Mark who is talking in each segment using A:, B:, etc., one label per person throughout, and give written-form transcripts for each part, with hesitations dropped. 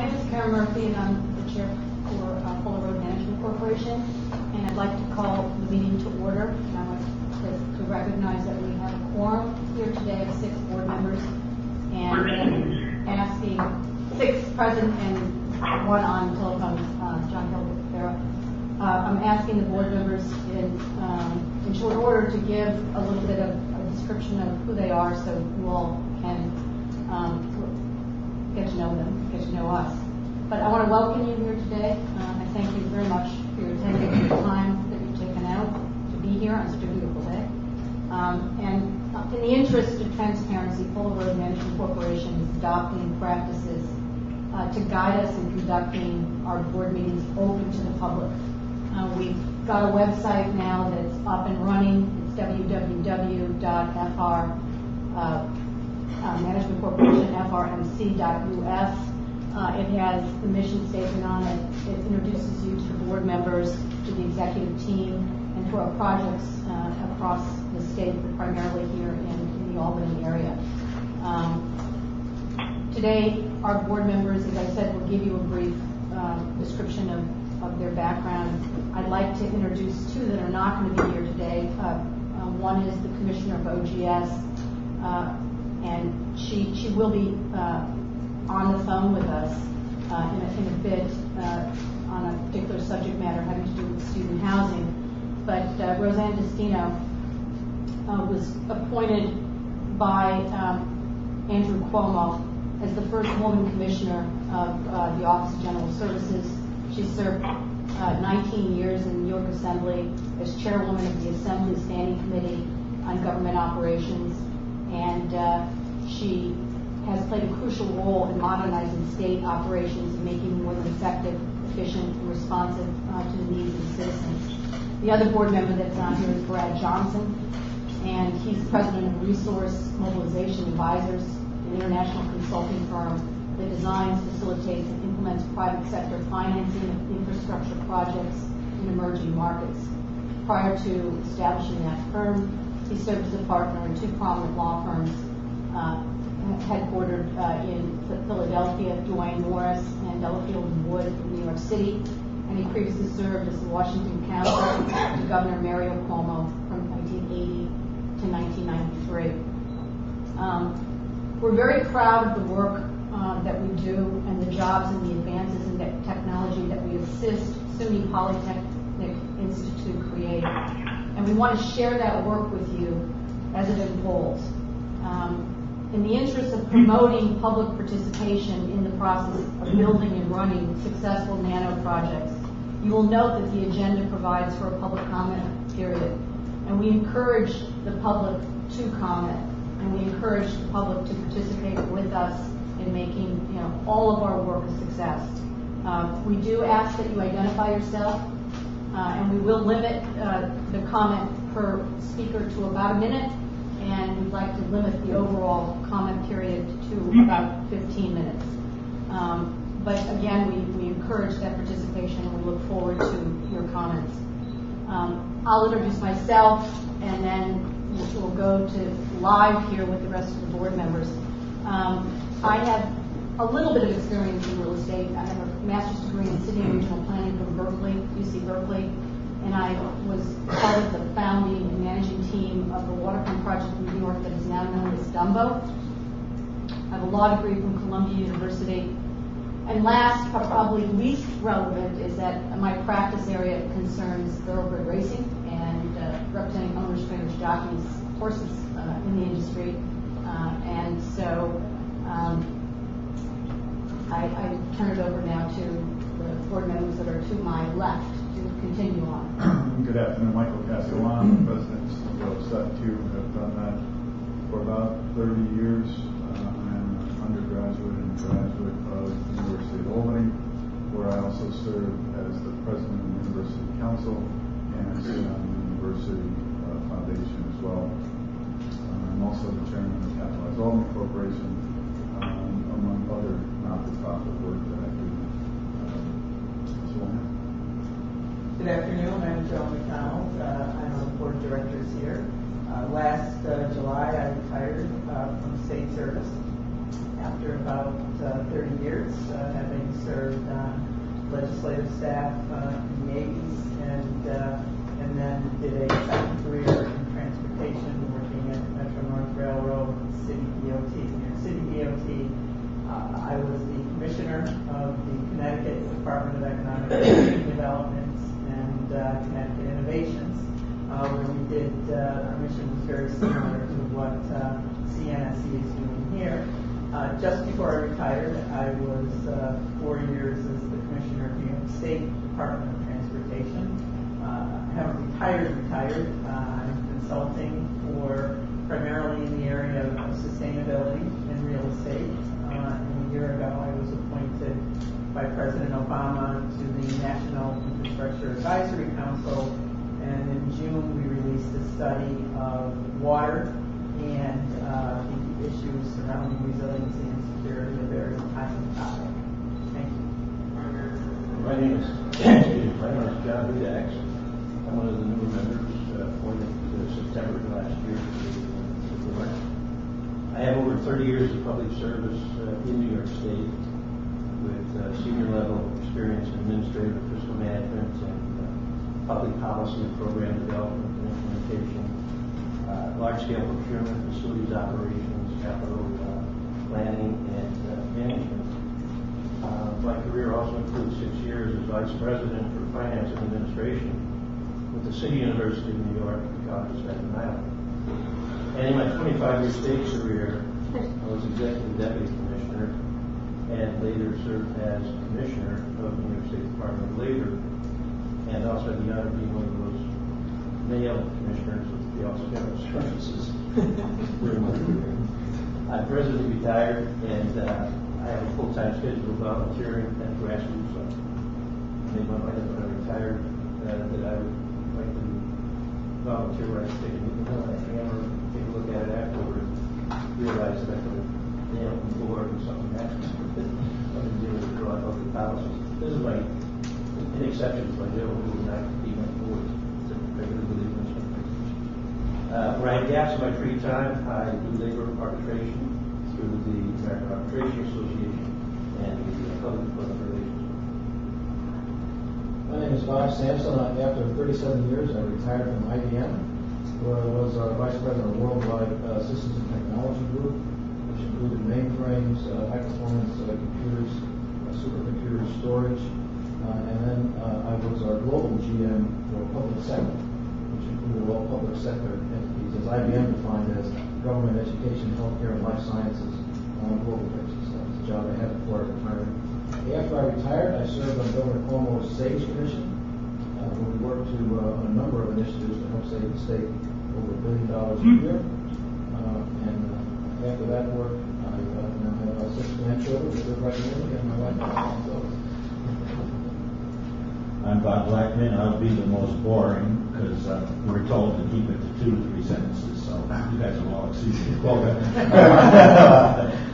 A: My name is Karen Murphy, and I'm the chair for Fuller Road Management Corporation. And I'd like to call the meeting to order. And I want to recognize that we have a quorum here today of 6 board members, and asking 6 present and 1 on telephone, John Hilbert. I'm asking the board members in short order to give a little bit of a description of who they are, so you all can get to know them, get to know us. But I want to welcome you here today. I thank you very much for your attendance and the time that you've taken out to be here on such a beautiful day. And in the interest of transparency, Fuller Road Management Corporation is adopting practices to guide us in conducting our board meetings open to the public. We've got a website now that's up and running. It's Management Corporation, FRMC.us. It has the mission statement on it. It introduces you to the board members, to the executive team, and to our projects across the state, but primarily here in the Albany area. Today, our board members, as I said, will give you a brief description of their background. I'd like to introduce 2 that are not going to be here today. One is the Commissioner of OGS, and she will be on the phone with us in a bit on a particular subject matter having to do with student housing. But Roseanne Destino was appointed by Andrew Cuomo as the first woman commissioner of the Office of General Services. She served 19 years in the New York Assembly as chairwoman of the Assembly Standing Committee on Government Operations, and she has played a crucial role in modernizing state operations and making them more effective, efficient, and responsive to the needs of the citizens. The other board member that's on here is Brad Johnson, and he's president of Resource Mobilization Advisors, an international consulting firm that designs, facilitates, and implements private sector financing of infrastructure projects in emerging markets. Prior to establishing that firm, he served as a partner in 2 prominent law firms headquartered in Philadelphia, Duane Morris and Delafield and Wood in New York City, and he previously served as the Washington counselor to Governor Mario Cuomo from 1980 to 1993. We're very proud of the work that we do and the jobs and the advances in technology that we assist SUNY Polytechnic Institute create, and we want to share that work with you as it unfolds. In the interest of promoting public participation in the process of building and running successful nano projects, you will note that the agenda provides for a public comment period, and we encourage the public to comment, and we encourage the public to participate with us in making all of our work a success. We do ask that you identify yourself, and we will limit the comment per speaker to about a minute, and we'd like to limit the overall comment period to about 15 minutes. But again, we encourage that participation, and we look forward to your comments. I'll introduce myself, and then we'll go to live here with the rest of the board members. I have a little bit of experience in real estate. I have a master's degree in city and regional planning from Berkeley, UC Berkeley, and I was part of the founding and managing team of the waterfront project in New York that is now known as Dumbo. I have a law degree from Columbia University. And last, but probably least relevant, is that my practice area concerns thoroughbred racing and representing owners, trainers, jockeys, horses in the industry. And so I turn it over now to the board members that are to my left to continue on.
B: Good afternoon, Michael Castellano, President of SET2. I've done that for about 30 years. I'm an undergraduate and graduate of the University of Albany, where I also serve as the President of the University Council and I sit on the University Foundation as well. I'm also the Chairman of the Capitalized Albany Corporation, among other not-for-profit work that I do.
C: Good afternoon, I'm Joan McDonald. I'm on the board of directors here. Last July, I retired from state service after about 30 years, having legislative staff in the 80s, and then did a second career in transportation, working at Metro North Railroad, City DOT. New York City DOT, I was the commissioner of the Connecticut Department of Economic and Development and Connecticut Innovations, where we did, our mission was very similar to what CNSE is doing here. Just before I retired, I was 4 years as the commissioner of the New York State Department of Transportation. I haven't retired. I'm consulting for primarily in the area of sustainability and real estate. And a year ago, I was appointed by President Obama to the National Infrastructure Advisory Council, and in June we released a study of water and the issues surrounding resiliency and security, a very timely topic. Thank you.
D: My name is John Vidax. I'm one of the newer members appointed September of last year to the board. I have over 30 years of public service in New York State with senior level experience in administrative and fiscal management and public policy and program development and implementation, large-scale procurement, facilities operations, capital planning, and management. My career also includes 6 years as Vice President for Finance and Administration with the City University of New York, College of Staten Island. And in my 25-year state career, I was Executive Deputy Commissioner and later served as Commissioner of the New York State Department of Labor, and also had the honor of being one of those male commissioners of the Office of General Services during my career. I'm presently retired, and I have a full-time schedule of volunteering at grassroots. I made my mind up when I retired that I would like to volunteer where I could take a look at that hammer, take a look at it afterward, realize that I could have nailed the board or something happens. I've been dealing with drawing public policies. This is an exception to my general rule, not to be my board. It's a regular belief in something. When I have gaps in my free time, I do labor arbitration through the American Arbitration Association and the Public Employment Relations.
E: My name is Bob Sampson. After 37 years, I retired from IBM, where I was Vice President of Worldwide Systems and Technology Group, which included mainframes, high-performance computers, supercomputer storage, and then I was our global GM for public sector, which included all public sector entities, as IBM defined as government, education, healthcare, and life sciences on a global basis. That was the job I had before I retired. After I retired, I served on Governor Cuomo's SAGE Commission, where we worked on a number of initiatives to help save the state over $1 billion a year. And after that work, I now have 6 grandchildren that live right near me, and my wife and so.
F: I'm Bob Blackman. I'll be the most boring because we're told to keep it to 2 to 3 sentences, so you guys will all exceed the quota.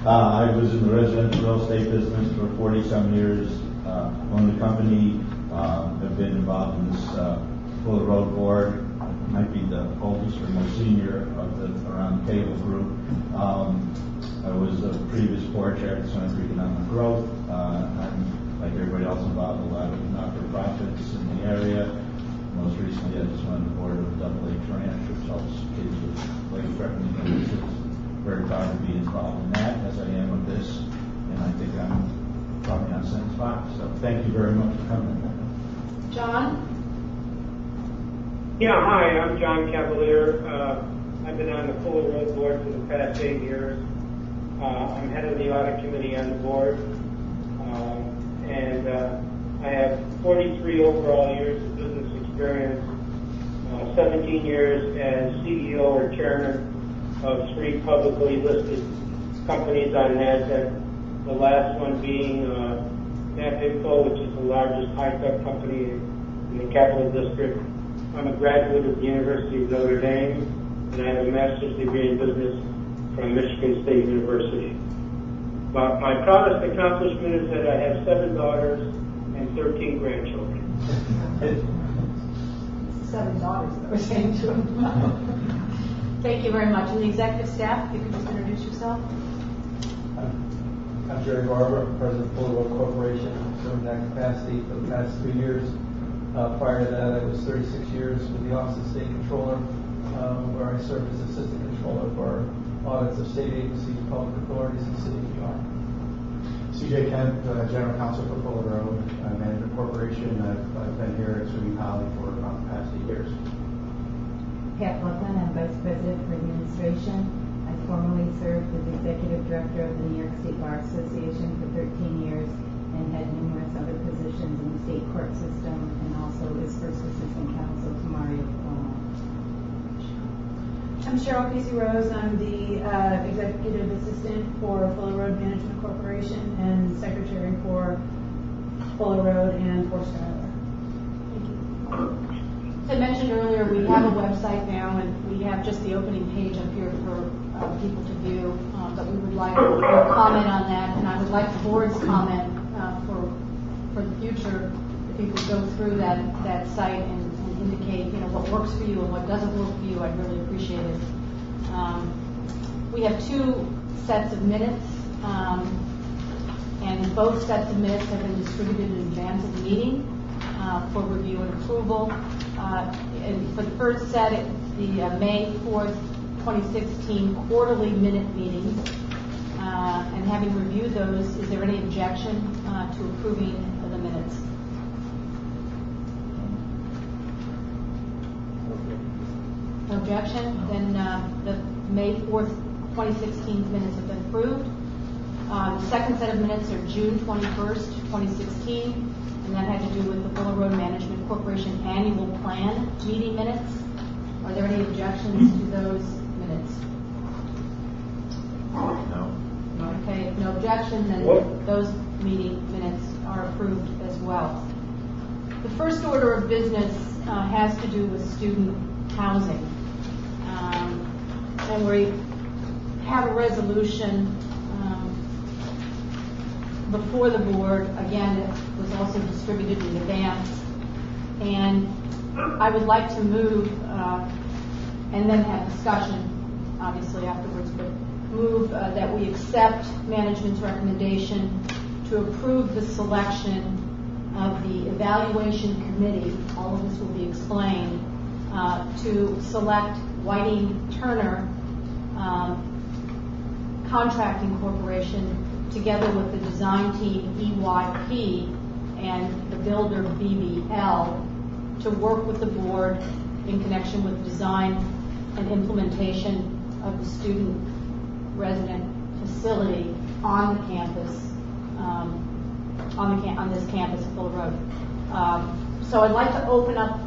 F: I was in the residential real estate business for 40-some years. Owned the company. Have been involved in this Fuller Road Board. Might be the oldest or most senior of the around the table group. I was the previous board chair at the Center for Economic Growth. I'm, like everybody else, involved in a lot of not-for-profits in the area. Most recently, I just went on the board of AA Tranche, which helps kids with life-threatening conditions. Very proud to be involved in that, as I am with this, and I think I'm probably on the same spot. So thank you very much for coming.
A: John?
G: Yeah, hi, I'm John Cavalier. I've been on the Fuller Road Board for the past 8 years. I'm head of the audit committee on the board, and I have 43 overall years of business experience, 17 years as CEO or chairman of 3 publicly listed companies on NASDAQ, the last one being NAPIPCO, which is the largest high-tech company in the Capital District. I'm a graduate of the University of Notre Dame, and I have a master's degree in business from Michigan State University. But my proudest accomplishment is that I have 7 daughters and 13 grandchildren.
A: 7 daughters that we're saying to him. Thank you very much. And the executive staff, if you could just introduce yourself.
H: I'm Jerry Barber, President of Fuller Road Corporation. I've served that capacity for the past 3 years. Prior to that, I was 36 years with the Office of State Controller, where I served as Assistant Controller for audits of state agencies, public authorities, and City of New York.
I: CJ Kent, General Counsel for Fuller Road Management Corporation. I've been here at SUNY Poly for about the past 8 years.
J: Pat Lutton, I'm Vice President for Administration. I formerly served as Executive Director of the New York State Bar Association for 13 years and had numerous other positions in the state court system, and also as First Assistant Counsel to Mario Cuomo.
K: I'm Cheryl Casey Rose. I'm the Executive Assistant for Fuller Road Management Corporation and Secretary for Fuller Road and for Skylar. Thank you.
A: As I mentioned earlier, we have a website now, and we have just the opening page up here for people to view, but we would like your comment on that, and I would like the board's comment for the future. If you could go through that site and indicate, what works for you and what doesn't work for you, I'd really appreciate it. We have 2 sets of minutes, and both sets of minutes have been distributed in advance of the meeting for review and approval. And for the first set, it's the May 4th, 2016 quarterly minute meetings. And having reviewed those, is there any objection to approving the minutes? No objection? Then the May 4th, 2016 minutes have been approved. The second set of minutes are June 21st, 2016. And that had to do with the Fuller Road Management Corporation annual plan meeting minutes. Are there any objections to those minutes?
F: No.
A: Okay, if no objection, then those meeting minutes are approved as well. The first order of business has to do with student housing. And we have a resolution before the board, again, it was also distributed in advance, and I would like to move, and then have discussion, obviously, afterwards, but move that we accept management's recommendation to approve the selection of the evaluation committee, all of this will be explained, to select Whiting Turner Contracting Corporation together with the design team EYP and the builder BBL to work with the board in connection with design and implementation of the student resident facility on the campus, on this campus at Fuller Road. So I'd like to open up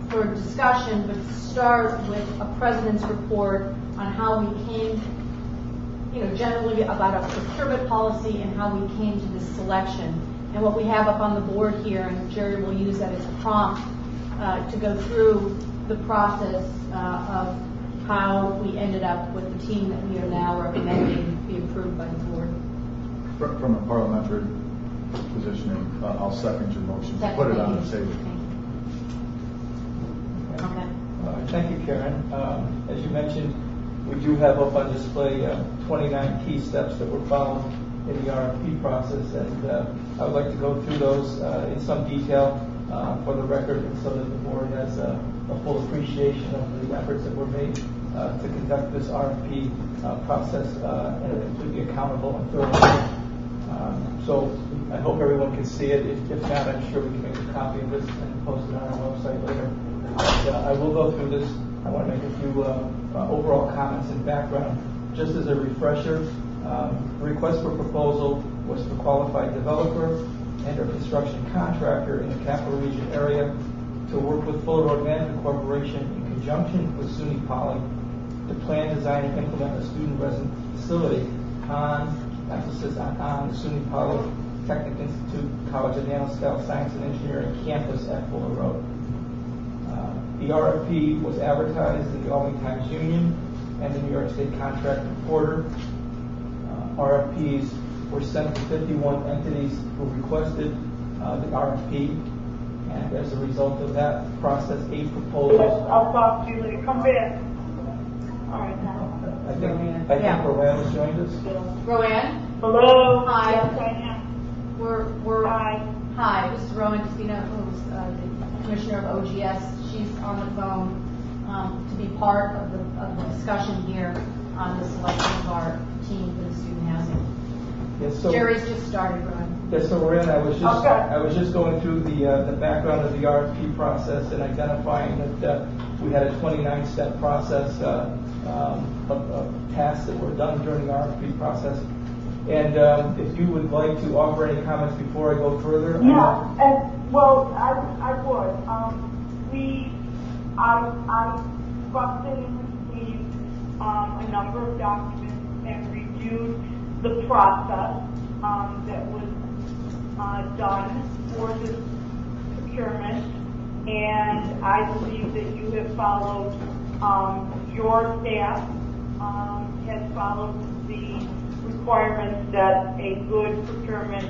A: for discussion, but start with a president's report on how we came, generally about a procurement policy and how we came to this selection. And what we have up on the board here, and Jerry will use that as a prompt to go through the process of how we ended up with the team that we are now recommending be approved by the board.
B: From a parliamentary positioning, I'll second your motion. Put it on the table.
A: Okay.
H: Thank you, Karen. As you mentioned, we do have up on display 29 key steps that were followed in the RFP process, and I would like to go through those in some detail for the record, and so that the board has a full appreciation of the efforts that were made to conduct this RFP process in a completely accountable and thorough way. So I hope everyone can see it. If not, I'm sure we can make a copy of this and post it on our website later. I will go through this. I want to make a few overall comments and background. Just as a refresher, the request for proposal was for qualified developer and or construction contractor in the capital region area to work with Fuller Road Management Corporation in conjunction with SUNY Poly to plan, design, and implement a student resident facility on, emphasis on the SUNY Polytechnic Institute College of Nanoscale Science and Engineering campus at Fuller Road. The RFP was advertised in the Albany Times Union and the New York State Contract Reporter. RFPs were sent to 51 entities who requested the RFP, and as a result of that process, 8 proposals.
L: I'll talk to you later. Come back. All right, now.
H: I think Rowan has joined us.
A: Rowan?
L: Hello.
A: Hi.
L: Yes, I am.
A: We're
L: Hi.
A: Hi, this is Rowan Despina, who's the Commissioner of OGS. She's on the phone to be part of the discussion here on the selection of our team for the student housing.
H: Yes, so,
A: Jerry's just started, Rowan.
H: yes, so Lorraine, I was just
L: Okay.
H: going through the background of the RFP process and identifying that we had a 29-step process of tasks that were done during the RFP process. And if you would like to offer any comments before I go further.
L: Yeah, and, well, I would. I busted and received a number of documents and reviewed the process that was done for this procurement, and I believe that you have followed, your staff has followed the requirements that a good procurement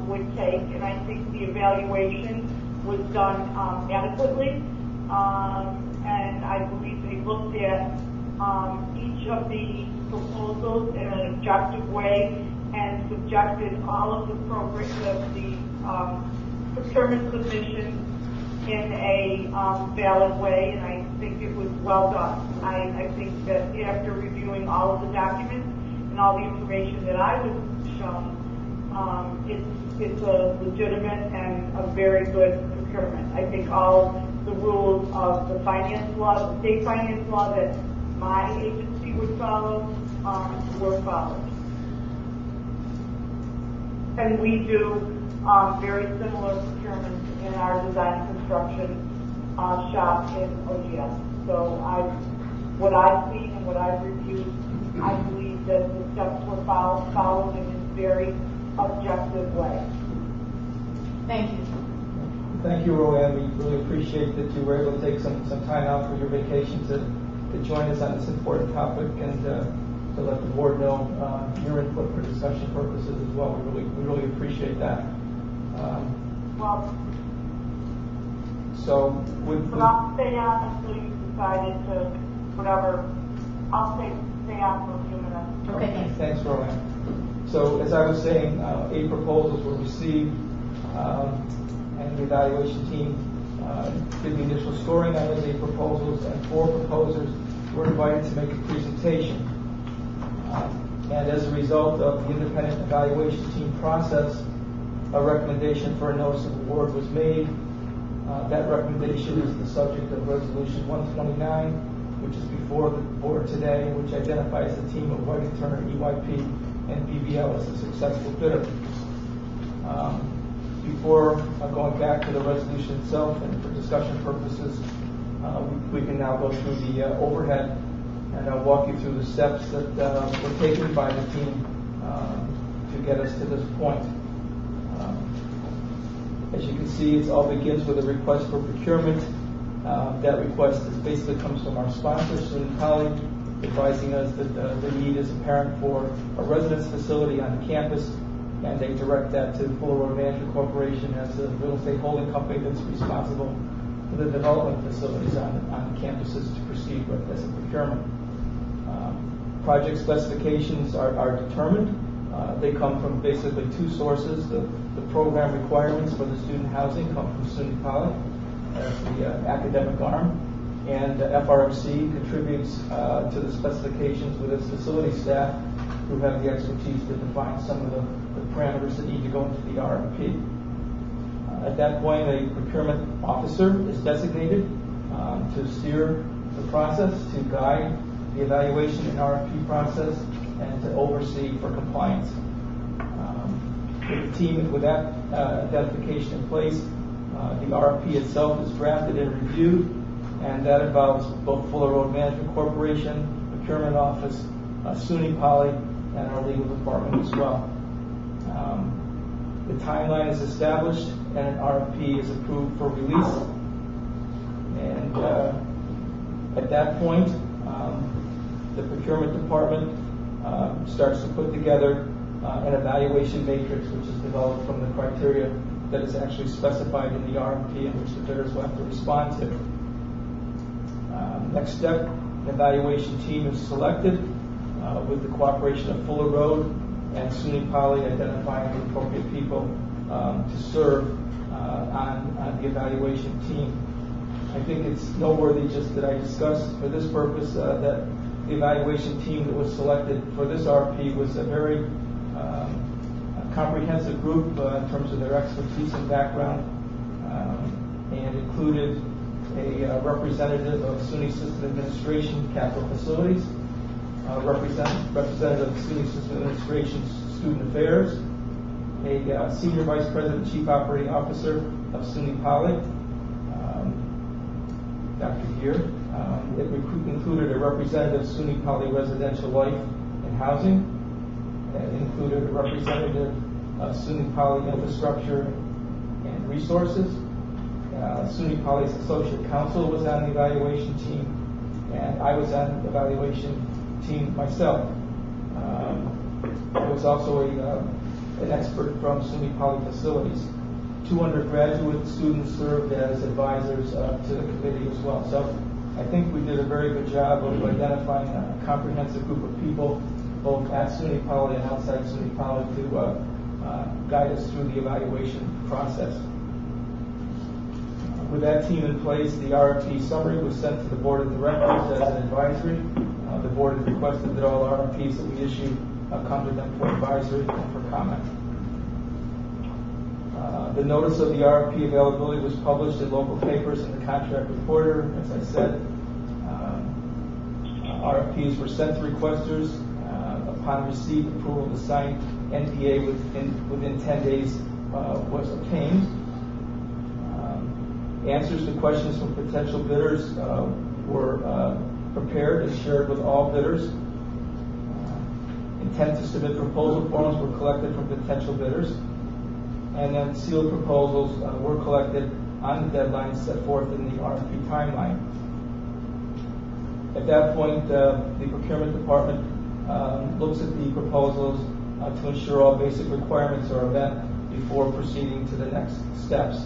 L: would take, and I think the evaluation was done adequately, and I believe they looked at each of the proposals in an objective way and subjected all of the procurement submissions in a valid way, and I think it was well done. I think that after reviewing all of the documents and all the information that I was shown, it's a legitimate and a very good procurement. I think all the rules of the finance law, the state finance law that my agency would follow, were followed. And we do very similar procurements in our design construction shop in OGS. So what I've seen and what I've reviewed, I believe that the steps were followed in a very objective way.
A: Thank you.
H: Thank you, Roanne. We really appreciate that you were able to take some time out for your vacation to join us on this important topic and to let the board know your input for discussion purposes as well. We really appreciate that.
L: Well,
H: so
L: but I'll stay on until you decided to whatever. I'll stay on for a few minutes.
A: Okay, thanks.
H: Thanks, Roanne. So as I was saying, 8 proposals were received, and the evaluation team did the initial scoring on those 8 proposals, and 4 proposers were invited to make a presentation. And as a result of the independent evaluation team process, a recommendation for a notice of award was made. That recommendation is the subject of Resolution 129, which is before the board today, which identifies the team of White & Turner, EYP, and BBL as a successful bidder. Before going back to the resolution itself and for discussion purposes, we can now go through the overhead, and I'll walk you through the steps that were taken by the team to get us to this point. As you can see, it all begins with a request for procurement. That request basically comes from our sponsor, SUNY Poly, advising us that the need is apparent for a residence facility on the campus, and they direct that to Fuller Road Management Corporation as the real estate holding company that's responsible for the development facilities on campuses to proceed with as a procurement. Project specifications are determined. They come from basically 2 sources. The program requirements for the student housing come from SUNY Poly as the academic arm, and FRMC contributes to the specifications with its facility staff, who have the expertise to define some of the parameters that need to go into the RFP. At that point, a procurement officer is designated to steer the process, to guide the evaluation and RFP process, and to oversee for compliance. With the team, with that identification in place, the RFP itself is drafted and reviewed, and that involves both Fuller Road Management Corporation, Procurement Office, SUNY Poly, and our legal department as well. The timeline is established, and an RFP is approved for release. And at that point, the procurement department starts to put together an evaluation matrix, which is developed from the criteria that is actually specified in the RFP and which the bidders will have to respond to. Next step, an evaluation team is selected with the cooperation of Fuller Road and SUNY Poly identifying the appropriate people to serve on the evaluation team. I think it's noteworthy just that I discussed for this purpose that the evaluation team that was selected for this RFP was a very comprehensive group in terms of their expertise and background, and included a representative of SUNY System Administration Capital Facilities, representative of SUNY System Administration Student Affairs, a Senior Vice President and Chief Operating Officer of SUNY Poly, Dr. Gear. It included a representative of SUNY Poly Residential Life and Housing. It included a representative of SUNY Poly Infrastructure and Resources. SUNY Poly's Associate Counsel was on the evaluation team, and I was on the evaluation team myself. I was also an expert from SUNY Poly Facilities. 2 undergraduate students served as advisors to the committee as well. So I think we did a very good job of identifying a comprehensive group of people, both at SUNY Poly and outside SUNY Poly, to guide us through the evaluation process. With that team in place, the RFP summary was sent to the Board of Directors as an advisory. The Board has requested that all RFPs that we issue come to them for advisory and for comment. The notice of the RFP availability was published in local papers in the Contract Reporter. As I said, RFPs were sent to requesters. Upon receipt, approval of the signed NDA within 10 days was obtained. Answers to questions from potential bidders were prepared and shared with all bidders. Intent to submit proposal forms were collected from potential bidders, and then sealed proposals were collected on the deadline set forth in the RFP timeline. At that point, the procurement department looks at the proposals to ensure all basic requirements are met before proceeding to the next steps.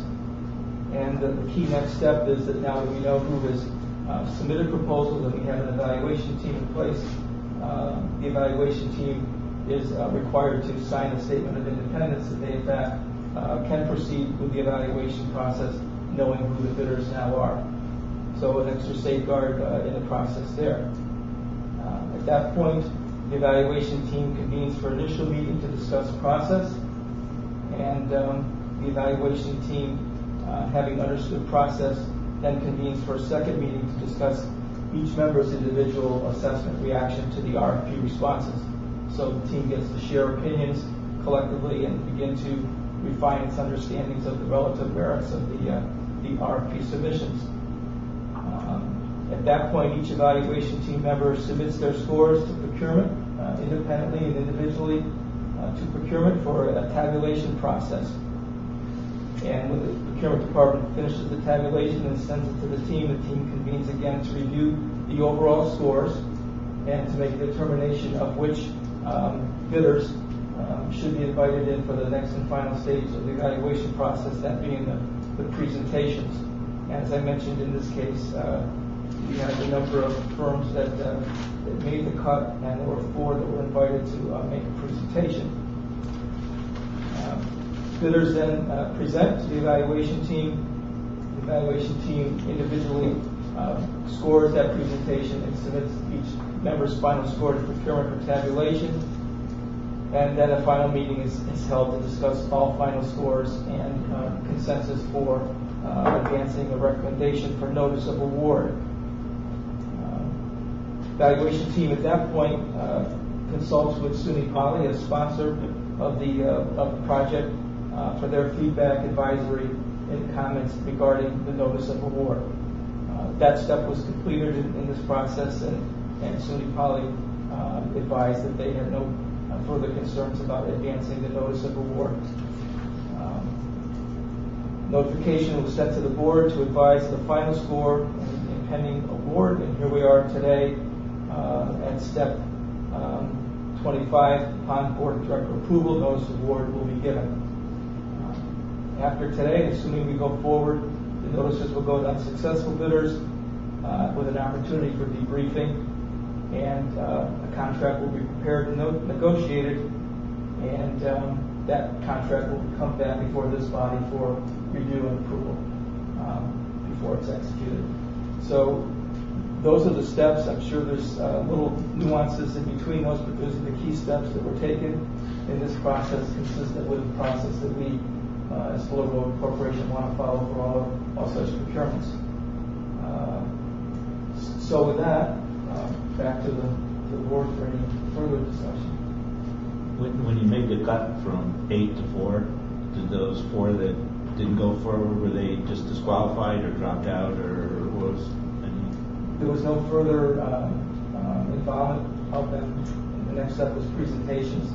H: And the key next step is that now that we know who has submitted proposals and we have an evaluation team in place, the evaluation team is required to sign a statement of independence that they in fact can proceed with the evaluation process knowing who the bidders now are. So an extra safeguard in the process there. At that point, the evaluation team convenes for initial meeting to discuss process, and the evaluation team, having understood process, then convenes for a second meeting to discuss each member's individual assessment reaction to the RFP responses. So the team gets to share opinions collectively and begin to refine its understandings of the relative merits of the RFP submissions. At that point, each evaluation team member submits their scores to procurement independently and individually to procurement for a tabulation process. And when the procurement department finishes the tabulation and sends it to the team convenes again to review the overall scores and to make a determination of which bidders should be invited in for the next and final stage of the evaluation process, that being the presentations. And as I mentioned, in this case, we had a number of firms that made the cut, and there were 4 that were invited to make a presentation. Bidders then present to the evaluation team. The evaluation team individually scores that presentation and submits each member's final score to procurement for tabulation. And then a final meeting is held to discuss all final scores and consensus for advancing a recommendation for notice of award. Evaluation team at that point consults with SUNY Poly as sponsor of the project for their feedback, advisory, and comments regarding the notice of award. That step was completed in this process, and SUNY Poly advised that they had no further concerns about advancing the notice of award. Notification was sent to the board to advise the final score and pending award, and here we are today at step 25. Upon board of director approval, notice of award will be given. After today, assuming we go forward, the notices will go to unsuccessful bidders with an opportunity for debriefing, and a contract will be prepared and negotiated and that contract will come back before this body for review and approval before it's executed. So those are the steps. I'm sure there's little nuances in between those, but those are the key steps that were taken in this process, consistent with the process that we, as Fuller Road Corporation, want to follow for all such procurements. So with that, back to the board for any further discussion.
F: When you made the cut from 8 to 4, did those 4 that didn't go forward, were they just disqualified or dropped out, or was any?
H: There was no further involvement of them. The next step was presentations.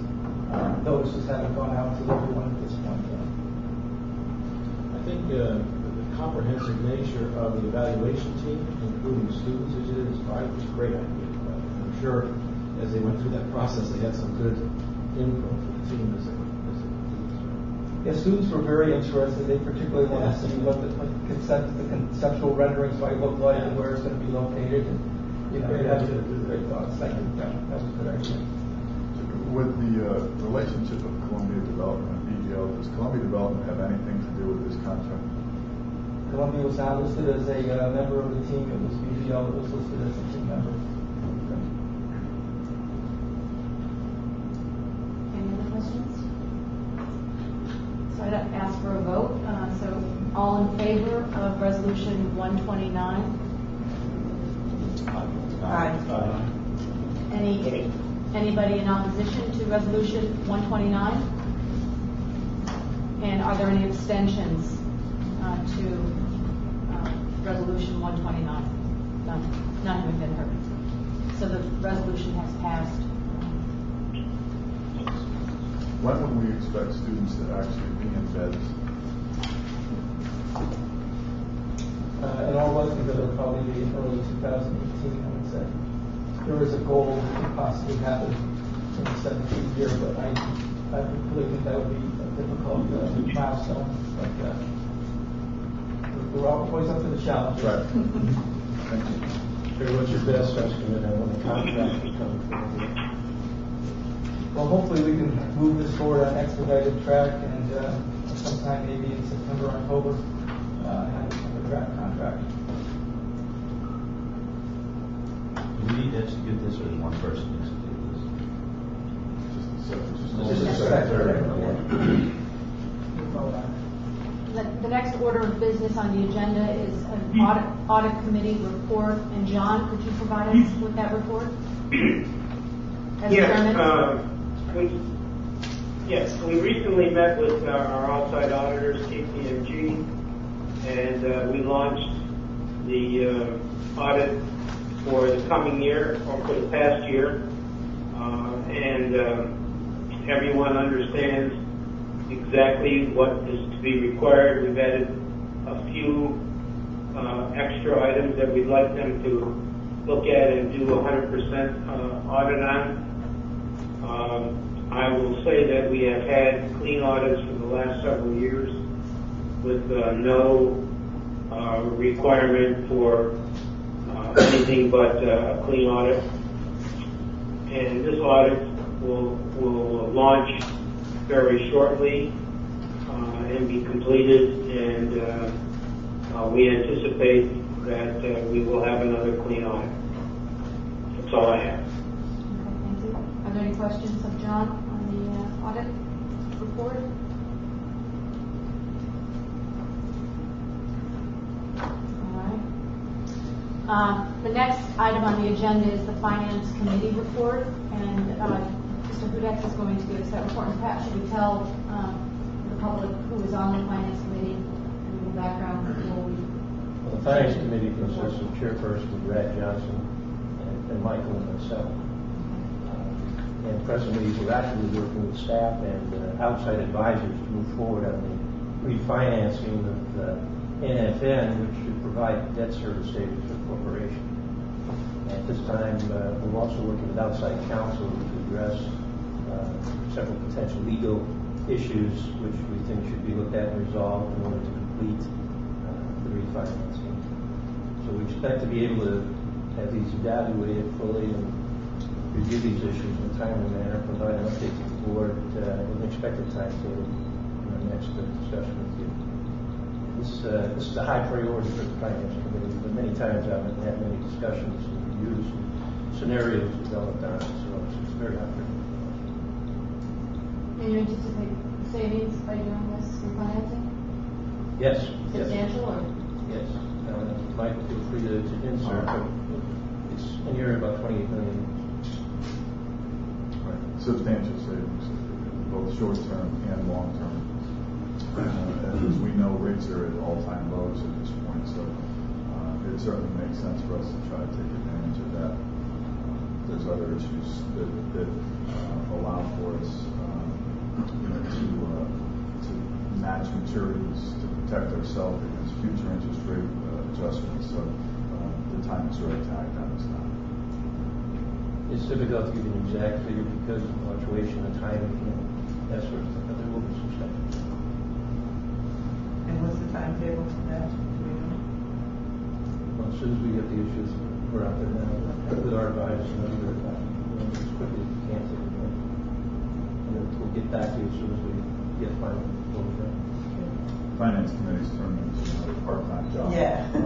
H: Notices haven't gone out to everyone at this point.
E: I think the comprehensive nature of the evaluation team, including students, as you did, is probably a great idea. I'm sure as they went through that process, they had some good input for the team as a
H: Yeah, students were very interested. They particularly wanted to see what the conceptual renderings might look like and where it's going to be located. And, they had great thoughts. Thank you. That was a good idea.
B: With the relationship of Columbia Development and BDL, does Columbia Development have anything to do with this contract?
H: Columbia was not listed as a member of the team. It was BDL that was listed as a team member.
A: Any other questions? So I'd ask for a vote. So all in favor of Resolution 129?
C: Aye.
A: Anybody in opposition to Resolution 129? And are there any abstentions to Resolution 129? None have been heard. So the resolution has passed.
B: When would we expect students to actually be in beds?
H: In all likelihood, it'll probably be early 2018, I would say. There is a goal that could possibly happen in the 17th year, but I really think that would be a difficult milestone. But we're always up to the challenge.
B: Right. Thank you.
D: Terry, what's your best estimate on when the contract is coming forward?
H: Well, hopefully we can move this forward on an expedited track, and sometime maybe in September, October, have a draft contract.
F: Do we need to execute this, or is one person execute this?
H: Just a secretary.
A: The next order of business on the agenda is an audit committee report. And John, could you provide us with that report?
G: Yes, we recently met with our outside auditors, KPMG, and we launched the audit for the coming year, or for the past year, and everyone understands exactly what is to be required. We've added a few extra items that we'd like them to look at and do 100% audit on. I will say that we have had clean audits for the last several years with no requirement for anything but a clean audit. And this audit will launch very shortly and be completed, and we anticipate that we will have another clean audit. That's all I have.
A: Okay, thank you. Are there any questions of John on the audit report? The next item on the agenda is the Finance Committee report, and Mr. Hudak is going to give us that report. And perhaps you would tell the public who is on the Finance Committee and the background before we...
D: Well, the Finance Committee consists of Chairperson Brad Johnson and Michael and myself. And presently, we're actively working with staff and outside advisors to move forward on the refinancing of NFN, which should provide debt service savings for the corporation. At this time, we're also working with outside counsel to address several potential legal issues which we think should be looked at and resolved in order to complete the refinancing. So we expect to be able to have these evaluated fully and review these issues in a timely manner, provide an update to the board an expected timetable in our next discussion with you. This is a high priority for the Finance Committee, but many times I haven't had many discussions and reviews and scenarios developed on it, so it's very high priority.
A: And you anticipate savings by doing this refinancing?
D: Yes.
A: Substantial or?
D: Yes. Mike, feel free to insert, but it's in the area about 28 million.
B: Right. Substantial savings, both short-term and long-term. As we know, rates are at all-time lows at this point, so it certainly makes sense for us to try to take advantage of that. There's other issues that allow for us to match maturities, to protect ourselves against future interest rate adjustments. So the time is right to act on this now.
D: It's difficult to give you an exact figure because of fluctuation in timing and that sort of thing, but there will be some stuff.
C: And what's the timetable for that? Do we know?
D: Well, as soon as we get the issues, we're out there now with our advisors and other advisors, as quickly as we can take advantage. And then we'll get back to you as soon as we get final over.
B: Finance committee's turned into another part-time job.
C: Yeah.
B: So,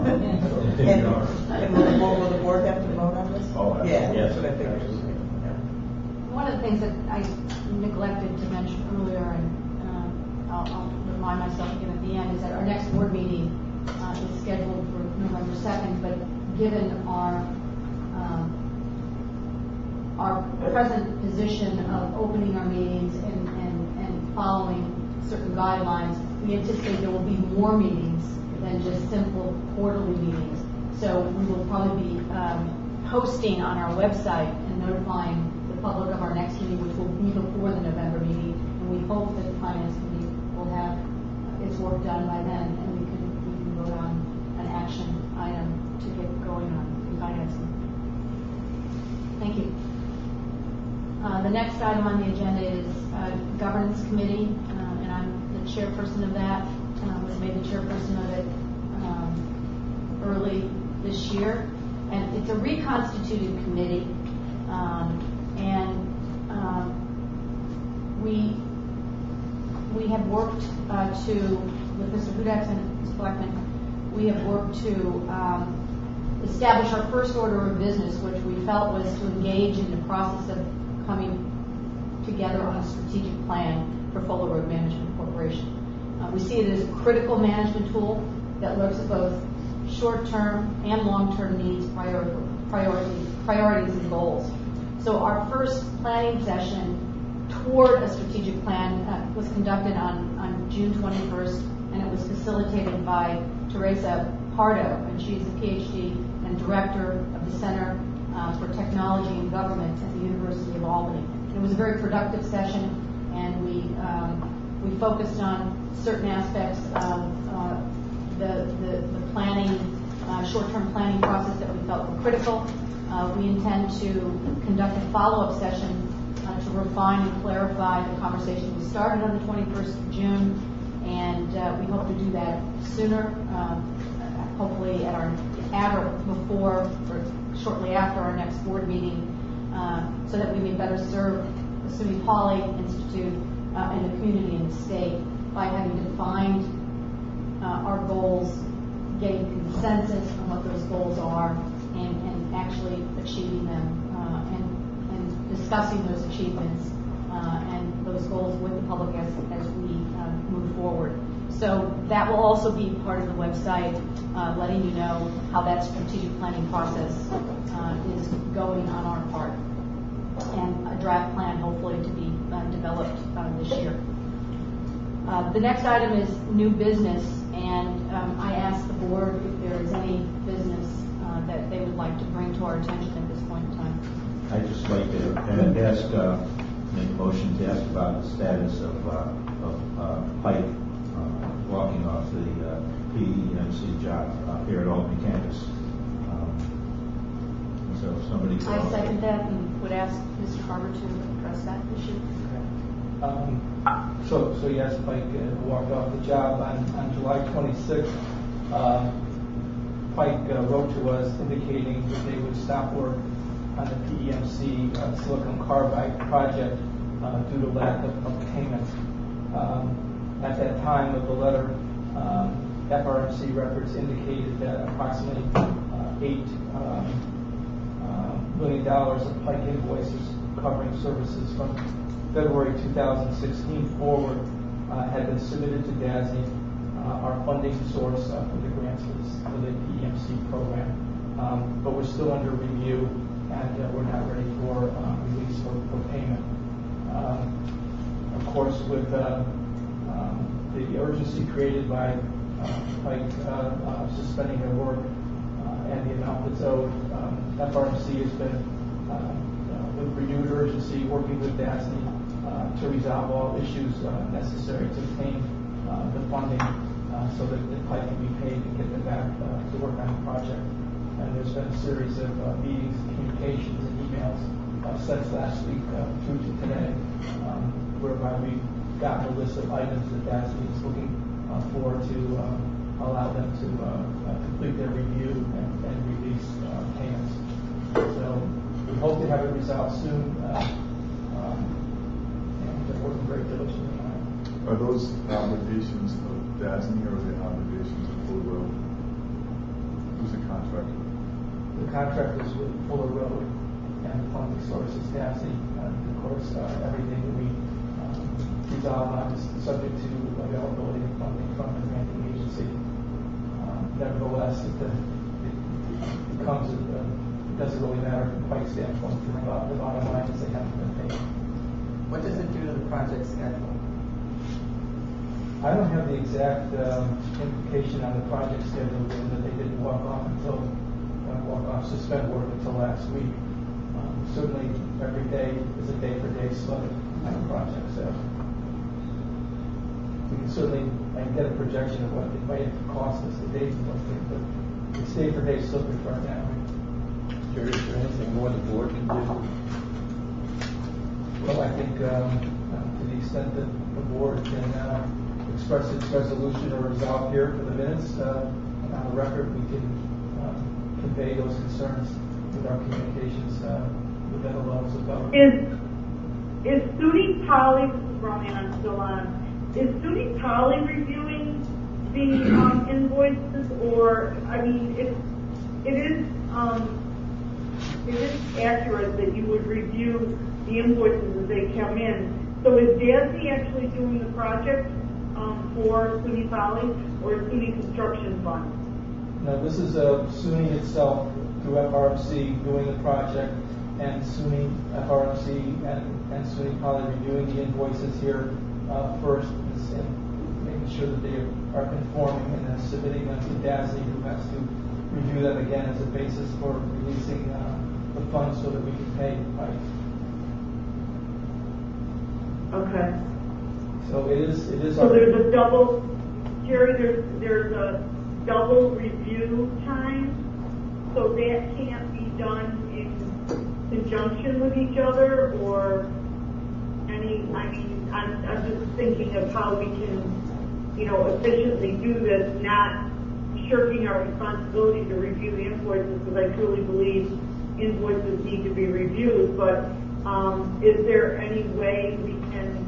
C: And will the board have to vote on this?
B: Oh, absolutely.
C: Yeah,
D: Yes.
C: that's what I figured.
D: Absolutely.
C: Yeah.
A: One of the things that I neglected to mention earlier, and I'll remind myself again at the end, is that our next board meeting is scheduled for November 2nd, but given our present position of opening our meetings and following certain guidelines, we anticipate there will be more meetings than just simple quarterly meetings. So we will probably be posting on our website and notifying the public of our next meeting, which will be before the November meeting. And we hope that the Finance Committee will have its work done by then, and we can vote on an action item to get going on refinancing. Thank you. The next item on the agenda is Governance Committee, and I'm the chairperson of that. Was made the chairperson of it early this year, and it's a reconstituted committee, and we have worked with Mr. Hudak and Ms. Blackman, we have worked to establish our first order of business, which we felt was to engage in the process of coming together on a strategic plan for Fuller Road Management Corporation. We see it as a critical management tool that looks at both short-term and long-term needs, priorities, and goals. So our first planning session toward a strategic plan was conducted on June 21st, and it was facilitated by Teresa Pardo, and she's a PhD and director of the Center for Technology and Government at the University of Albany. It was a very productive session, and we focused on certain aspects of the planning, short-term planning process that we felt were critical. We intend to conduct a follow-up session to refine and clarify the conversation we started on the 21st of June, and we hope to do that sooner, hopefully at or before or shortly after our next board meeting, so that we may better serve the SUNY Poly Institute and the community and the state by having defined our goals, getting consensus on what those goals are, and actually achieving them, and discussing those achievements and those goals with the public as we move forward. So that will also be part of the website, letting you know how that strategic planning process is going on our part, and a draft plan hopefully to be developed this year. The next item is new business, and I asked the board if there is any business that they would like to bring to our attention at this point in time.
F: I'd just like to ask, make a motion to ask about the status of Pike walking off the FRMC job here at Albany campus. So if somebody could...
A: I second that and would ask Mr. Carver to address that issue.
H: So yes, Pike walked off the job on July 26th. Pike wrote to us indicating that they would stop work on the FRMC silicon carbide project due to lack of payment. At that time of the letter, FRMC records indicated that approximately $8 million of PIKE invoices covering services from February 2016 forward had been submitted to DASNY, our funding source for the grants for the FRMC program. But we're still under review, and we're not ready for release for payment. Of course, with the urgency created by PIKE suspending their work and the amount that's owed, FRMC has been with renewed urgency working with DASNY to resolve all issues necessary to obtain the funding so that the PIKE can be paid and get them back to work on the project. And there's been a series of meetings, communications, and emails since last week through to today, whereby we've gotten a list of items that DASNY is looking for to allow them to complete their review and release payments. So we hope to have it resolved soon, and we're working very diligently on it.
B: Are those obligations of DASNY or are they obligations of Fuller Road? Who's the contractor?
H: The contract is with Fuller Road, and the funding source is DASNY. Of course, everything that we resolve on is subject to availability of funding from the granting agency. Nevertheless, it becomes, it doesn't really matter from PIKE standpoint. The bottom line is they haven't been paid.
C: What does it do to the project schedule?
H: I don't have the exact implication on the project schedule, given that they didn't suspend work until last week. Certainly, every day is a day-for-day slug on a project, so we can certainly get a projection of what it might cost us, the days and what things, but it's day-for-day slippage right now.
D: Jerry, is there anything more the board can do?
H: Well, I think to the extent that the board can express its resolution or resolve here for the minutes on the record, we can convey those concerns with our communications with other levels of government.
L: Is SUNY Poly, this is Romy, I'm still on, is SUNY Poly reviewing the invoices, or, I mean, it is accurate that you would review the invoices as they come in. So is DASNY actually doing the project for SUNY Poly, or SUNY Construction Fund?
H: No, this is SUNY itself through FRMC doing the project, and SUNY, FRMC, and SUNY Poly reviewing the invoices here first, and making sure that they are conforming, and then submitting them to DASNY, who has to review them again as a basis for releasing the funds so that we can pay PIKE.
L: Okay.
H: So it is.
L: So there's a double, Jerry, there's a double review time, so that can't be done in conjunction with each other, or any, I mean, I'm just thinking of how we can, efficiently do this, not shirking our responsibility to review the invoices, because I truly believe invoices need to be reviewed, but is there any way we can,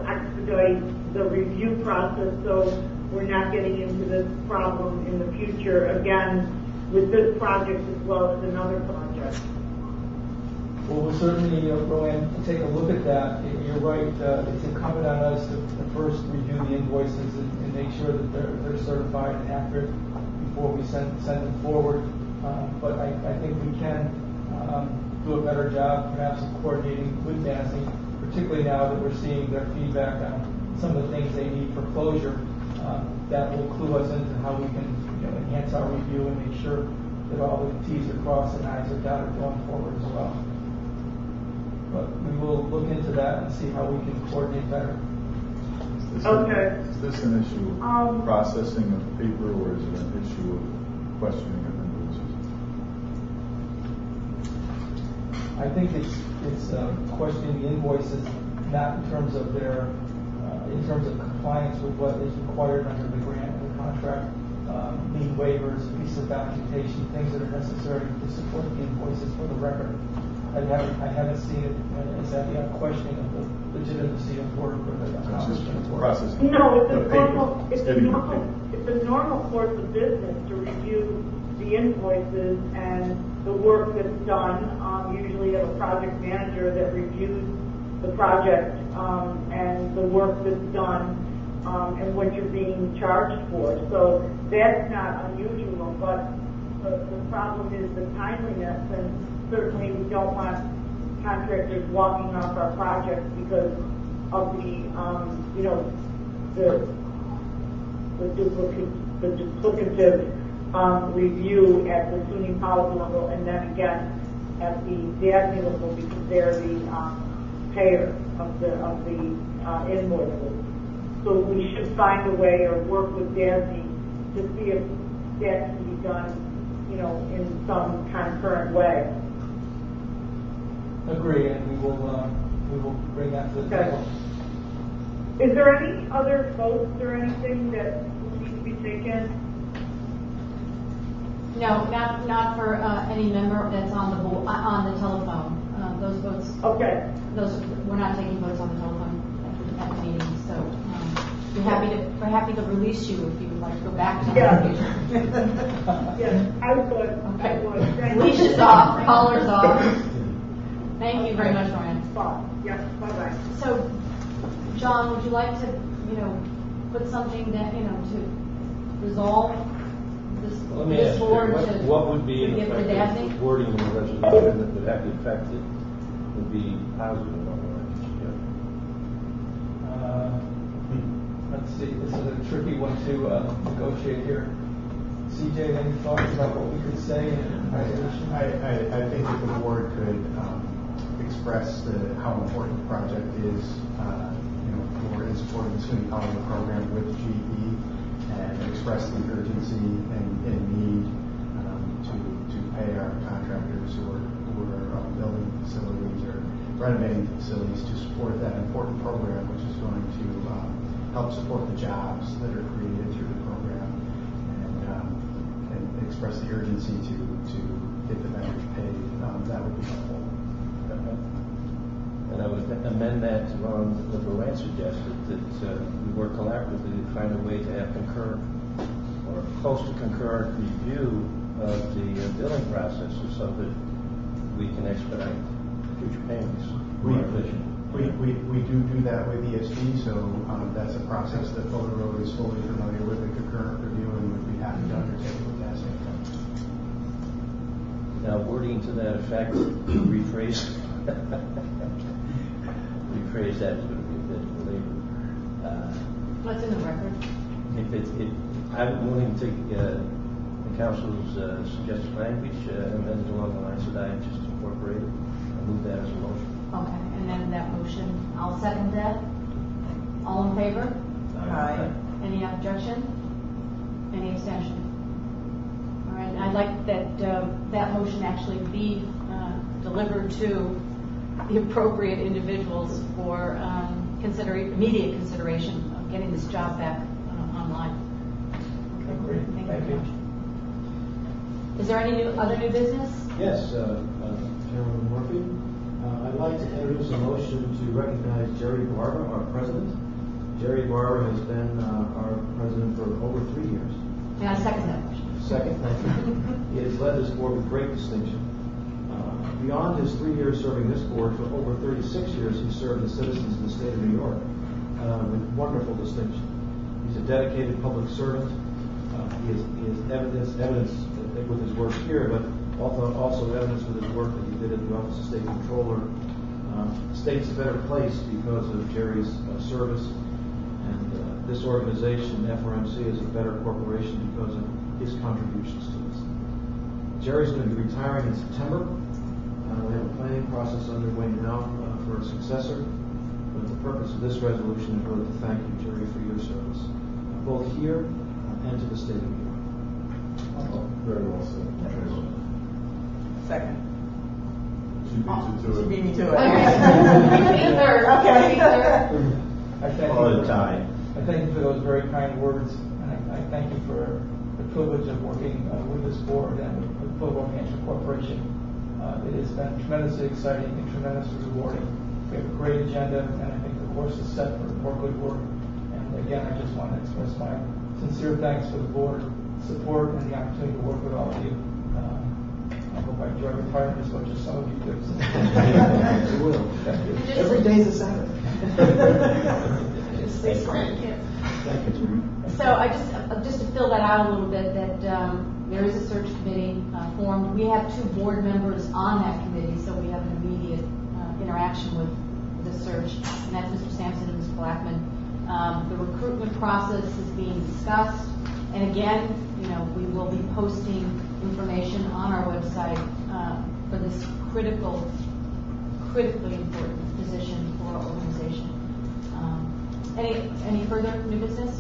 L: expedite the review process so we're not getting into this problem in the future again with this project as well as another project?
H: Well, we'll certainly, Roanne, take a look at that. You're right. It's incumbent on us to first review the invoices and make sure that they're certified and accurate before we send them forward. But I think we can do a better job, perhaps, of coordinating with DASNY, particularly now that we're seeing their feedback on some of the things they need for closure. That will clue us into how we can enhance our review and make sure that all the T's are crossed and I's are dotted going forward as well. But we will look into that and see how we can coordinate better.
L: Okay.
B: Is this an issue of processing of paper, or is it an issue of questioning of invoices?
H: I think it's questioning the invoices, not in terms of in terms of compliance with what is required under the grant and the contract, lien waivers, pieces of documentation, things that are necessary to support the invoices for the record. I haven't seen it as a questioning of the legitimacy of work or the accomplishment of work.
B: Processing.
L: No,
B: the paper.
L: it's a normal course of business to review the invoices and the work that's done. Usually you have a project manager that reviews the project and the work that's done and what you're being charged for. So that's not unusual, but the problem is the timeliness, and certainly we don't want contractors walking off our projects because of the duplicative review at the SUNY policy level, and then again at the DASNY level because they're the payer of the invoices. So we should find a way or work with DASNY to see if that can be done, in some concurrent way.
H: Agree, and we will bring that to the
L: Okay.
H: table.
L: Is there any other votes or anything that need to be taken?
A: No, not for any member that's on the on the telephone. Those votes.
L: Okay.
A: We're not taking votes on the telephone at the meeting. So we're happy to release you if you would like to go back to the meeting.
L: Yes, I would. I would. Thank you.
A: Leash is off, collar's off. Thank you very much, Ryan.
L: Yes, bye-bye.
A: So, John, would you like to, put something that, to resolve
D: Let me
A: this
D: ask you,
A: board
D: what would be
A: to
D: in
A: give to
D: effect
A: Daphne?
D: the wording in the resolution that would have the effect that would be positive on the
H: Let's see, this is a tricky one to negotiate here. CJ, any thoughts about what we could say in resolution?
I: I think if the board could express how important the project is, for in supporting the SUNY College program with GE, and express the urgency and need to pay our contractors who are building facilities or renovating facilities to support that important program, which is going to help support the jobs that are created through the program, and express the urgency to get the vendors paid. That would be helpful.
D: And I would amend that along what Luann suggested, that we work collaboratively to find a way to have concurrent or close to concurrent review of the billing processes so that we can expedite future payments more efficiently.
I: We do that with ESG, so that's a process that Fuller Road is fully familiar with, the concurrent review, and would be happy to undertake with that same thing.
D: Now, wording to that effect, rephrase that is going to be a bit belabored.
A: What's in the record?
D: I'm willing to take the council's suggested language, amended along the lines that I just incorporated. I move that as a motion.
A: Okay, and then that motion, I'll second that. All in favor?
C: Aye.
A: Any objection? Any abstention? All right, I'd like that that motion actually be delivered to the appropriate individuals for immediate consideration of getting this job back online.
H: Okay, great. Thank you.
A: Is there any other new business?
E: Yes, Chairman Murphy. I'd like to introduce a motion to recognize Jerry Barber, our president. Jerry Barber has been our president for over 3 years.
A: May I second that motion?
E: Second, thank you. He has led this board with great distinction. Beyond his 3 years serving this board, for over 36 years he served the citizens in the state of New York with wonderful distinction. He's a dedicated public servant. He has evidence with his work here, but also evidence with his work that he did at the Office of State Controller. State's a better place because of Jerry's service, and this organization, FRMC, is a better corporation because of his contributions to us. Jerry's going to be retiring in September. We have a planning process underway now for a successor, but the purpose of this resolution is really to thank you, Jerry, for your service, both here and to the state of New York.
B: Very well said.
C: Second.
B: She beats it to
C: She
B: it.
C: beat me to it.
A: Okay. Third.
C: Okay.
H: I thank
F: All
H: you
F: the time.
H: I thank you for those very kind words, and I thank you for the privilege of working with this board and with Fuller Road Management Corporation. It has been tremendously exciting and tremendously rewarding. We have a great agenda, and I think the course is set for more good work. And again, I just want to express my sincere thanks for the board support and the opportunity to work with all of you. I hope I enjoy retirement as much as some of you do.
I: You will. Every day's a Saturday.
H: It's great.
A: So I just to fill that out a little bit, that there is a search committee formed. We have 2 board members on that committee, so we have an immediate interaction with the search, and that's Mr. Sampson and Ms. Blackman. The recruitment process is being discussed, and again, we will be posting information on our website for this critically important position for our organization. Any further new business?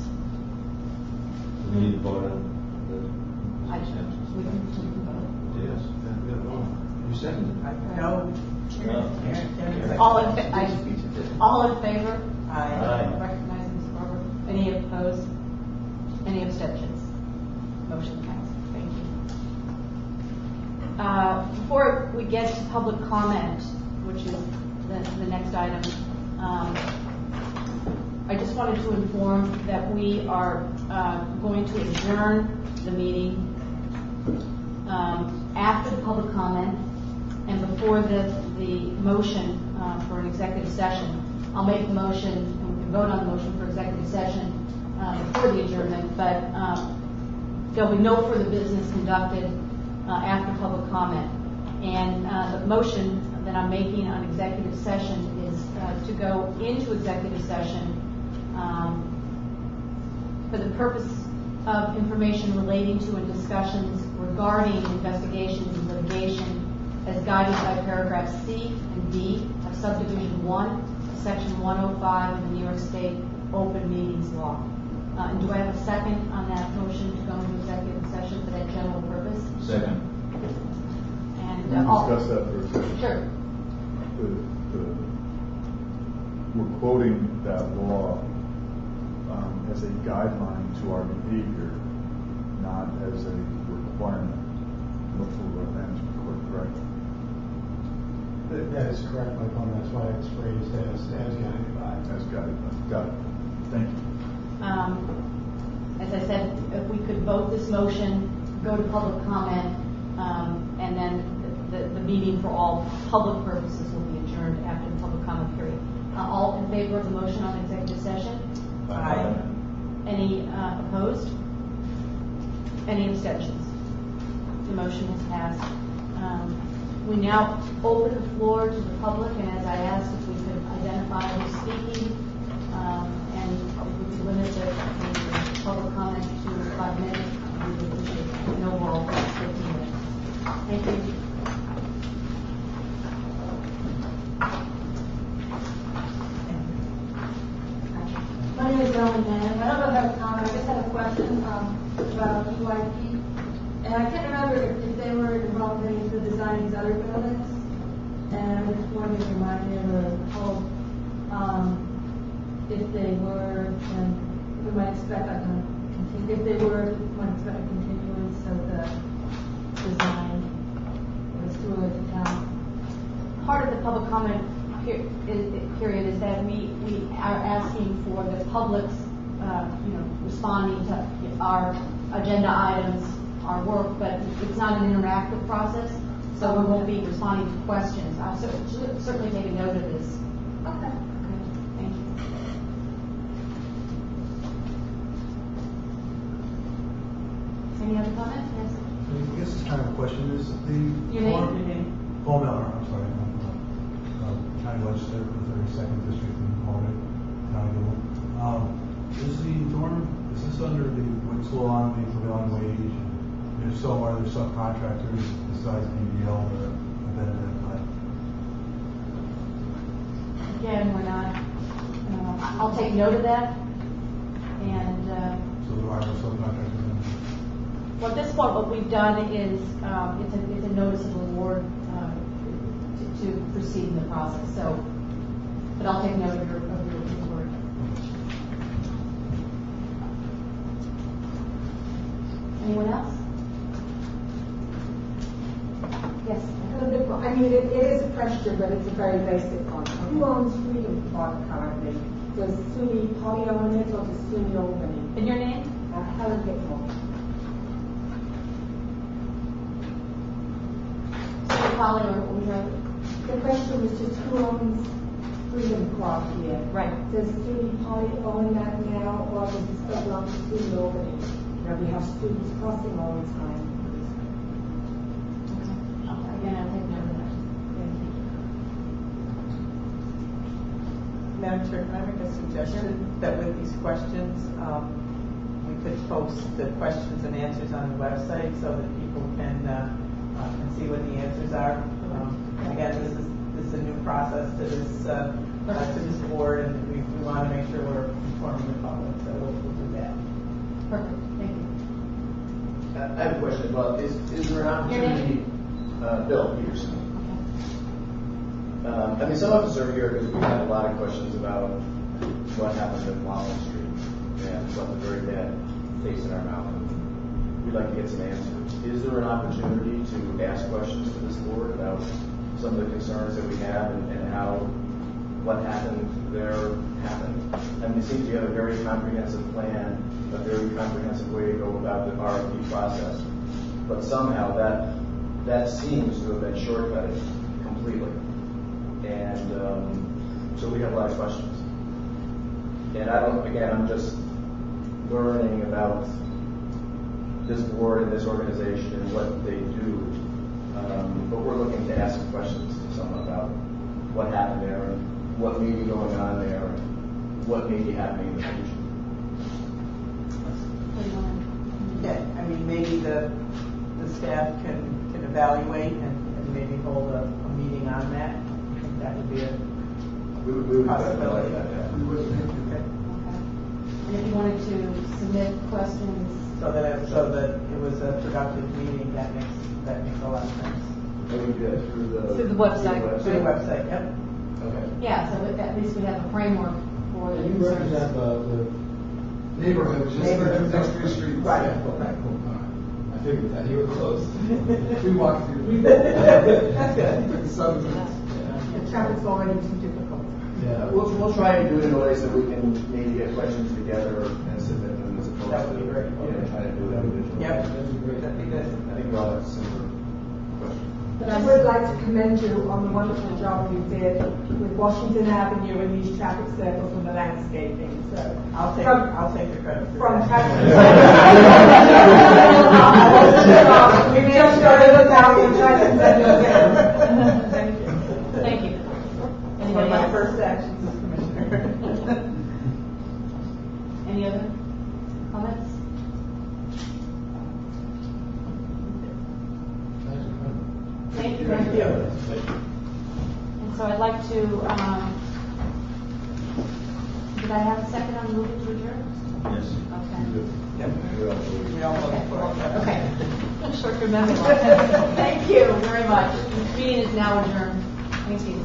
F: We need to vote on
A: We can vote.
F: the, yes.
E: You seconded?
C: No.
A: All in favor?
C: Aye.
A: Recognizing Ms. Barber. Any opposed? Any abstentions? Motion passed. Thank you. Before we get to public comment, which is the next item, I just wanted to inform that we are going to adjourn the meeting after the public comment and before the motion for an executive session. I'll make the motion and we can vote on the motion for executive session before the adjournment, but there'll be no further business conducted after public comment. And the motion that I'm making on executive session is to go into executive session for the purpose of information relating to and discussions regarding investigations and litigation as guided by paragraphs C and D of subdivision 1, section 105 of the New York State Open Meetings Law. And do I have a second on that motion to go into executive session for that general purpose?
F: Second.
A: And
B: We'll discuss that for a second.
A: Sure.
B: We're quoting that law as a guideline to our behavior, not as a requirement. Hopefully, management court, correct?
I: That is correct, Michael, and that's why it's phrased as guided by.
B: As guided by. Got it. Thank you.
A: As I said, if we could vote this motion, go to public comment, and then the meeting for all public purposes will be adjourned after the public comment period. All in favor of the motion on executive session?
C: Aye.
A: Any opposed? Any abstentions? The motion is passed. We now open the floor to the public, and as I asked if we could identify who's speaking, and if we could limit the public comment to 5 minutes, we would appreciate it. And overall, 15 minutes. Thank you.
K: My name is Ellen Mann. I don't have a comment. I just had a question about EYP. And I can't remember if they were involved in any of the design of these other buildings. And I just wanted to remind you of the whole, if they were, then we might expect that to continue. If they were, we might expect a continuance of the design. It's too early to tell.
A: Part of the public comment period is that we are asking for the public's, responding to our agenda items, our work, but it's not an interactive process, so we won't be responding to questions. I'll certainly take a note of this.
K: Okay.
A: Thank you. Any other comments? Yes.
M: I guess it's kind of a question. Is the
A: Your name?
M: Paul Miller, I'm sorry, I'm county legislator for the 32nd district in Harvard County. Is the dorm, is this under the Winslow on the prevailing wage? And if so, are there subcontractors besides BBL that are vetted at that?
A: Again, we're not. I'll take note of that. And
M: So there are no subcontractors?
A: well, at this point, what we've done is it's a notice of award to proceed in the process. So, but I'll take note of your report. Anyone else? Yes.
K: I have a big
N: I mean, it is a question, but it's a very basic one. Who owns Freedom Park currently? Does SUNY Poly own it or does SUNY Albany?
A: And your name?
N: Helen Hickmore.
A: So Polly or
N: The question was just who owns Freedom Park here?
A: Right.
N: Does SUNY Poly own that now or does it still belong to SUNY Albany? Now we have students crossing all the time.
A: Again, I'll take note of that.
C: Madam Chair, can I make a suggestion that with these questions, we could post the questions and answers on the website so that people can see what the answers are. Again, this is a new process to this board, and we want to make sure we're informing the public, so we'll do that.
A: Perfect, thank you.
O: I have a question as well. Is there an opportunity, Bill Peterson? I mean, some of us are here because we had a lot of questions about what happened at Walnut Street and left a very bad taste in our mouth. We'd like to get some answers. Is there an opportunity to ask questions to this board about some of the concerns that we have and how what happened there happened? I mean, it seems you have a very comprehensive plan, a very comprehensive way to go about the RFP process, but somehow that seems to have been shortcutted completely. And so we have a lot of questions. And I'm just learning about this board and this organization and what they do. But we're looking to ask some questions to someone about what happened there and what may be going on there and what may be happening in the future.
C: Yeah, I mean, maybe the staff can evaluate and maybe hold a meeting on that. I think that would be a possibility.
O: We would.
C: Okay.
A: And if you wanted to submit questions.
C: So that it was a productive meeting, that makes a lot of sense.
O: And we do that through the
A: website.
C: Through the website, yep.
O: Okay.
A: Yeah, so at least we have a framework for the
E: You
A: concerns.
E: represent the
I: Neighborhood, just
C: Neighborhood.
I: next to the street.
C: Right.
I: Yeah, cool, right, cool. All right.
E: I figured that you were close.
I: We walked through.
C: That's good.
I: Took 7 minutes.
C: The traffic's already too difficult.
I: Yeah.
O: We'll try and do it in a way so we can maybe get questions together and submit them as opposed
C: That would be great.
O: to trying to do it individually.
C: Yep, that'd be great. That'd be good.
O: I think we all have similar questions.
N: But I would like to commend you on the wonderful job you did with Washington Avenue and these traffic circles and the landscaping. So
C: I'll take the credit for
N: from
C: that.
N: We just started this out and tried to send it again.
C: Thank you.
A: Thank you.
C: One
A: Anybody
C: of my
A: else?
C: first actions as commissioner.
A: Any other comments? Thank you.
C: Thank you.
A: And so I'd like to, did I have a second on moving to adjourn?
F: Yes.
A: Okay.
C: We all voted for it.
A: Okay. Short-term memory loss. Thank you very much. This meeting is now adjourned. Thank you.